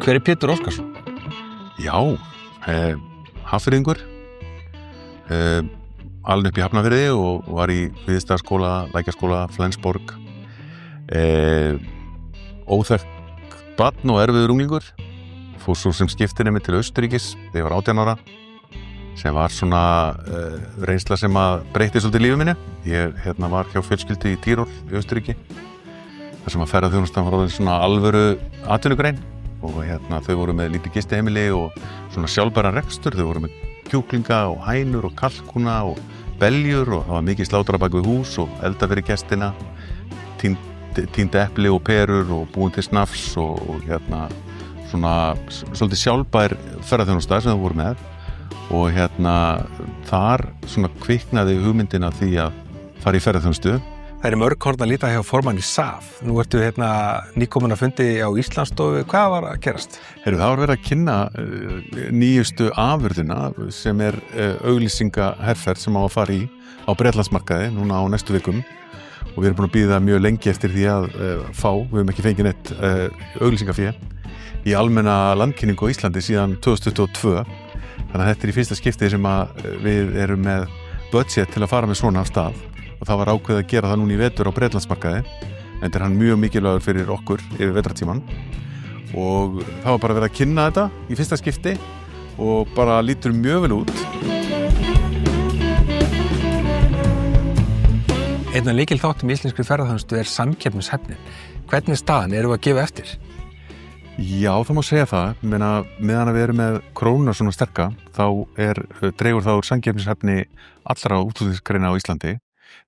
Hver Pétur Óskarsson? Já, Hafnfirðingur, alinn upp í Hafnarfirði og var í Kviðstaðaskóla, Lækjarskóla, Flensborg, óþekkt barn og erfiður unglingur, fór svo sem skiptinemi til Austurríkis þegar ég var 18 ára, sem var svona reynsla sem að breytti svolítið lífi minni. Ég var hjá fjölskyldu í Tírol í Austurríki, þar sem að ferðaþjónustan var orðin svona alvöru atvinnugrein og þau voru með lítið gistiheimili og svona sjálfbæran rekstur. Þau voru með kjúklinga og hænur og kalkúna og beljur og það var mikið slátra bak við hús og elda fyrir gestina, tínd epli og perur og búin til snafs og svona svolítið sjálfbær ferðaþjónusta sem þau voru með. Og þar svona kviknaði hugmyndin af því að fara í ferðaþjónustu. Það mörg horn að líta hjá formanni SAF. Nú ertu nýkomin að fundi á Íslandsstofu. Hvað var að gerast? Það var verið að kynna nýjustu afurðina sem auglýsingaherferð sem á að fara í á Bretlandsmarkaði núna á næstu vikum. Og við erum búin að bíða mjög lengi eftir því að við höfum ekki fengið neitt auglýsingafé í almenna landkynningu á Íslandi síðan 2022. Þannig að þetta í fyrsta skiptið sem að við erum með budget til að fara með svona af stað og það var ákveðið að gera það núna í vetur á Bretlandsmarkaði, en hann mjög mikilvægur fyrir okkur yfir vetrartímann og það var bara verið að kynna þetta í fyrsta skipti og bara lítur mjög vel út. Einn af lykilþáttum í íslenskri ferðaþjónustu samkeppnishæfnin. Hvernig staðan erum við að gefa eftir? Já, það má segja það. Meðan við erum með krónuna svona sterka, þá dregur það úr samkeppnishæfni allra útflutningsgreina á Íslandi.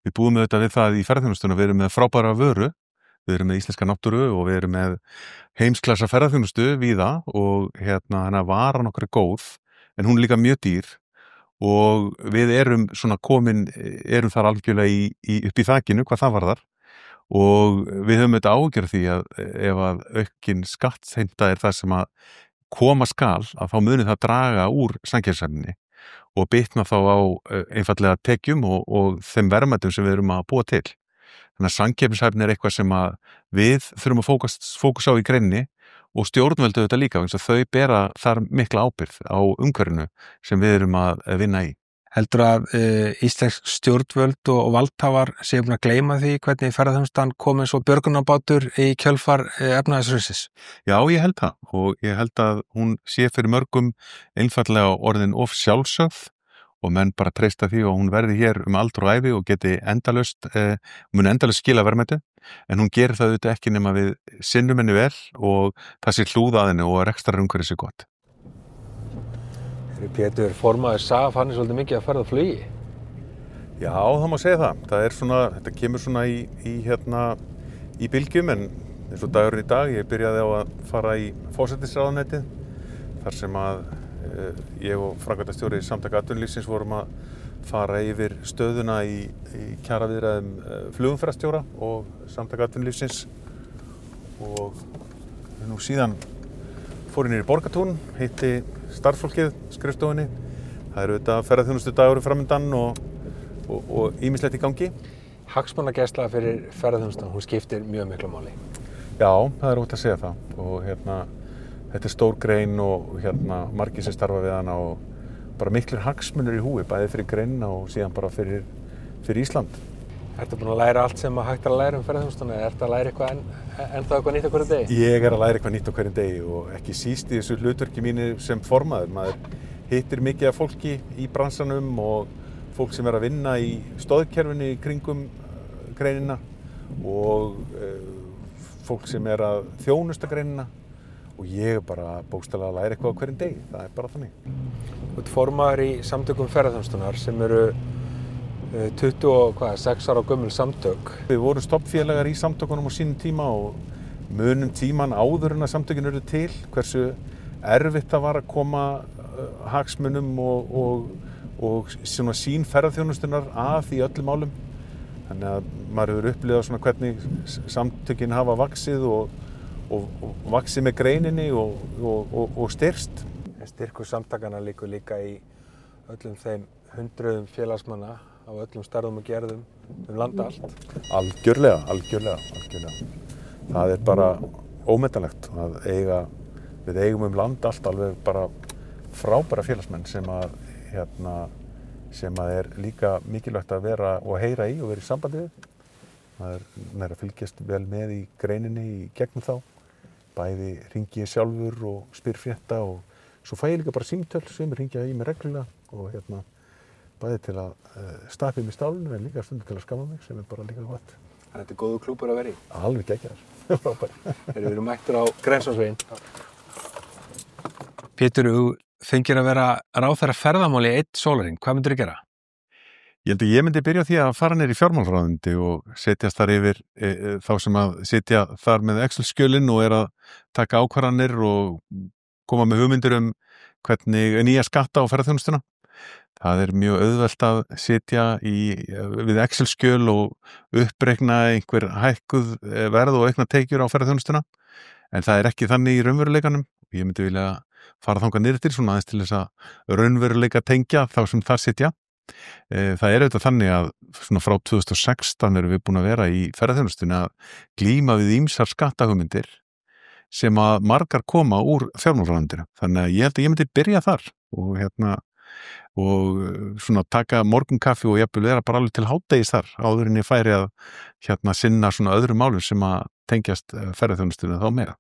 Við búum auðvitað við það í ferðaþjónustuna, við erum með frábæra vöru, við erum með íslenska náttúru og við erum með heimsklassa ferðaþjónustu víða og varan okkar góð, en hún líka mjög dýr og við erum þar algjörlega upp í þakinu hvað það varðar. Og við höfum auðvitað áhyggjur af því að ef að aukin skattheimta það sem að koma skal, að þá muni það draga úr samkeppnishæfninni og bitna þá á einfallega tekjum og þeim verðmætum sem við erum að búa til. Þannig að samkeppnishæfni eitthvað sem að við þurfum að fókusa á í greininni og stjórnvöld auðvitað líka, eins og þau bera þar mikla ábyrgð á umhverfinu sem við erum að vinna í. Heldur að íslensk stjórnvöld og valdhafar séu búin að gleyma því hvernig ferðaþjónustan kom eins og björgunarbátur í kjölfar efnahagshrunsins? Já, ég held það og ég held að hún sé fyrir mörgum einfallega orðin of sjálfsögð og menn bara treysta því og hún verði hér aldur og ævi og geti endalaust skila verðmæti, en hún gerir það auðvitað ekki nema við sinnum henni vel og það sé hlúð að henni og rekstrarumhverfið sé gott. Pétur, formaður SAF, hann svolítið mikið að ferða á flugi. Já, það má segja það. Þetta kemur svona í bylgjum, en eins og dagurinn í dag, ég byrjaði á að fara í forsætisráðuneytið, þar sem að ég og framkvæmdastjóri Samtaka atvinnulífsins vorum að fara yfir stöðuna í kjaraviðræðum flugumferðarstjóra og Samtaka atvinnulífsins og nú síðan fór ég niður í Borgartún, hitti starfsfólkið skrifstofunni. Það auðvitað ferðaþjónustu dagur framöndan og ýmislegt í gangi. Hagsmunagæsla fyrir ferðaþjónustuna, hún skiptir mjög miklu máli. Já, það ótt að segja það og þetta stór grein og margir sem starfa við hana og bara miklir hagsmunir í húfi, bæði fyrir greinina og síðan bara fyrir Ísland. Ertu búin að læra allt sem hægt að læra ferðaþjónustuna eða ertu að læra eitthvað nýtt á hverjum degi? Ég að læra eitthvað nýtt á hverjum degi og ekki síst í þessu hlutverki mínu sem formaður. Maður hittir mikið af fólki í bransanum og fólk sem að vinna í stoðkerfinu í kringum greinina og fólk sem að þjónusta greinina og ég bara bókstaflega að læra eitthvað á hverjum degi. Það bara þannig. Þú ert formaður í samtökum ferðaþjónustunnar sem eru 26 ára gömul samtök. Við vorum stofnfélagar í samtökunum á sínum tíma og munum tíman áður en að samtökin eru til, hversu erfitt það var að koma hagsmunum og svona sín ferðaþjónustunnar að í öllum málum. Þannig að maður hefur upplifað svona hvernig samtökin hafa vaxið og vaxið með greininni og styrkst. Styrkur samtakanna liggur líka í öllum þeim hundruðum félagsmanna á öllum stærðum og gerðum landa allt. Algjörlega. Það bara ómetanlegt að eiga við eigum land allt alveg bara frábæra félagsmenn sem að líka mikilvægt að vera og heyra í og vera í sambandi við. Það að fylgjast vel með í greininni í gegnum þá. Bæði hringi ég sjálfur og spyr frétta og svo fæ ég líka bara símtöl sem hringja í mig reglulega og bæði til að stappa mig stálinu en líka stundum til að skamma mig sem bara líka gott. Þetta er góður klúbbur að vera í. Alveg geggjaður. Frábær. Við erum mættir á Grensásveginn. Pétur, þú fengir að vera ráðherra ferðamáli í 1 sólarhring. Hvað myndirðu gera? Ég held að ég myndi byrja á því að fara niður í fjármálaráðuneyti og setjast þar yfir þá sem að sitja þar með Excel-skjölin og að taka ákvarðanir og koma með hugmyndir hvernig nýja skatta á ferðaþjónustuna. Það er mjög auðvelt að sitja við Excel-skjöl og uppreikna einhver hækkuð verð og aukna tekjur á ferðaþjónustuna. En það er ekki þannig í raunveruleikanum. Ég myndi vilja fara þangað niður til svona aðeins til þess að raunveruleika tengja þá sem þar sitja. Það er auðvitað þannig að svona frá 2016 erum við búin að vera í ferðaþjónustunni að glíma við ýmsar skattahugmyndir sem að margar koma úr fjármálaráðuneytinu. Þannig að ég held að ég myndi byrja þar og svona taka morgunkaffi og jafnvel vera bara alveg til hádegis þar áður en ég færi að sinna svona öðrum málum sem að tengjast ferðaþjónustunni þá meira.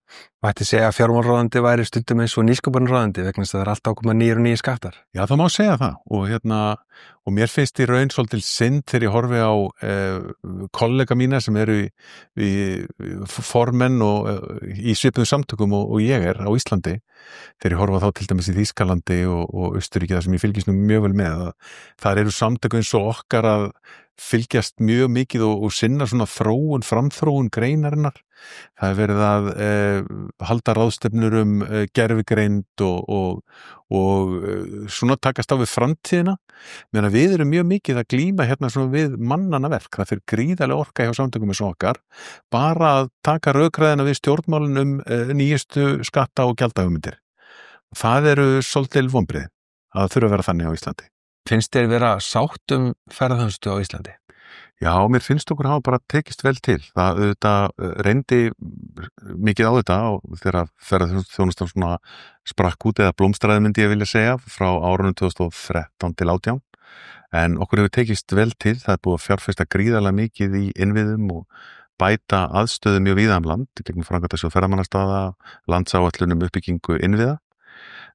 Mætti segja að fjármálaráðuneyti væri stundum eins og nýsköpunarráðuneyti vegna þess að það er alltaf að koma nýjir og nýjir skattar. Já, það má segja það og mér finnst í raun svolítil synd þegar ég horfi á kollega mína sem eru í formenn og í svipuðum samtökum og ég er á Íslandi þegar ég horfa þá til dæmis í Þýskalandi og Austurríki þar sem ég fylgist nú mjög vel með að þar eru samtök eins og okkar að fylgjast mjög mikið og sinna svona framþróun greinarinnar. Það verið að halda ráðstefnur gervigreind og svona takast á við framtíðina. Meðan við erum mjög mikið að glíma svona við mannanna verk. Það fyrir gríðarlega orka hjá samtökum eins og okkar. Bara að taka rökræðina við stjórnmálin nýjustu skatta og gjaldahugmyndir. Það eru svolítil vonbrigði að þurfa að vera þannig á Íslandi. Finnst þér vera sátt ferðaþjónustu á Íslandi? Já, mér finnst okkur hafa bara tekist vel til. Það reyndi mikið á þetta þegar ferðaþjónustan svona sprakk út eða blómstraði myndi ég vilja segja frá árunum 2013 til 2018. En okkur hefur tekist vel til. Það er búið að fjárfesta gríðarlega mikið í innviðum og bæta aðstöðu mjög víða land, gegnum framkvæmdasjóð ferðamannastaða, landsáætlunum uppbyggingu innviða.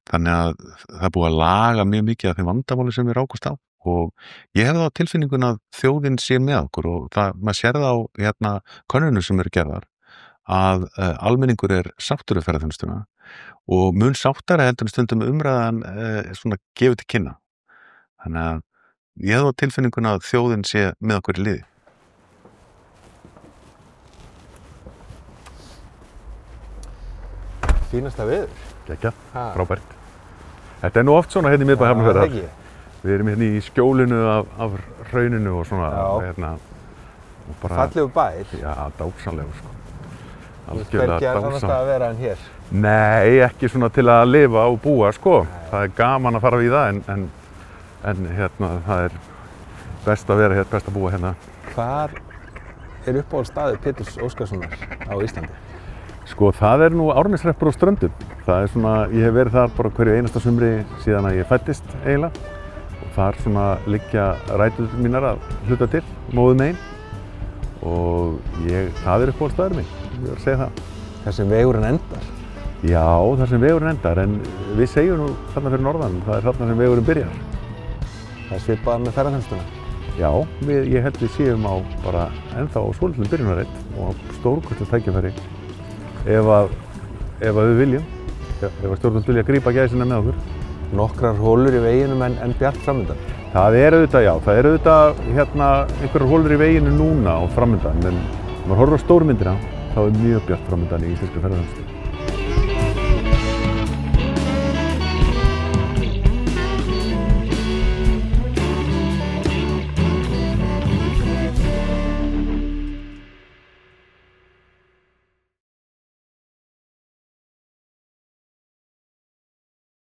Þannig að það er búið að laga mjög mikið af þeim vandamáli sem við rákust á og ég hef það á tilfinningun að þjóðin sé með okkur og maður sér það á könnunum sem eru gerðar að almenningur er sáttur við ferðaþjónustuna og mun sáttari heldur en stundum umræðan svona gefið til kynna. Þannig að ég hef það á tilfinningun að þjóðin sé með okkur í liði. Fínasta veður. Geggjað, frábært. Þetta er nú oft svona hérna í miðbæ Hafnarfjarðar. Við erum hérna í skjólinu af hrauninu og svona og bara fallegu bær. Já, dásamlegur sko. Hvergi er annars að vera en hér? Nei, ekki svona til að lifa og búa sko. Það er gaman að fara við það en það er best að vera hér, best að búa hérna. Hvar er uppáhaldsstaður Péturs Óskarssonar á Íslandi? Sko, það er nú Árneshreppur á Ströndum. Það er svona, ég hef verið þar bara hverju einasta sumri síðan að ég fæddist eiginlega. Og þar svona liggja rætur mínar að hluta til, móðu megin. Og það er uppáhaldsstaður minn, ég verð að segja það. Þar sem vegurinn endar? Já, þar sem vegurinn endar, en við segjum nú þarna fyrir norðan, það er þarna sem vegurinn byrjar. Það er svipað með ferðaþjónustuna? Já, ég held við séum á bara ennþá á svolítlum byrjunarreitt og á stórkostlega tækifæri. Ef við viljum, ef stjórnvöld vilja grípa gæsina með okkur. Nokkrar hólur í veginum en bjart framundan? Það er auðvitað einhverjar hólur í veginu núna og framundan, en maður horfir á stórmyndina, þá er mjög bjart framundan í íslenskri ferðaþjónustu.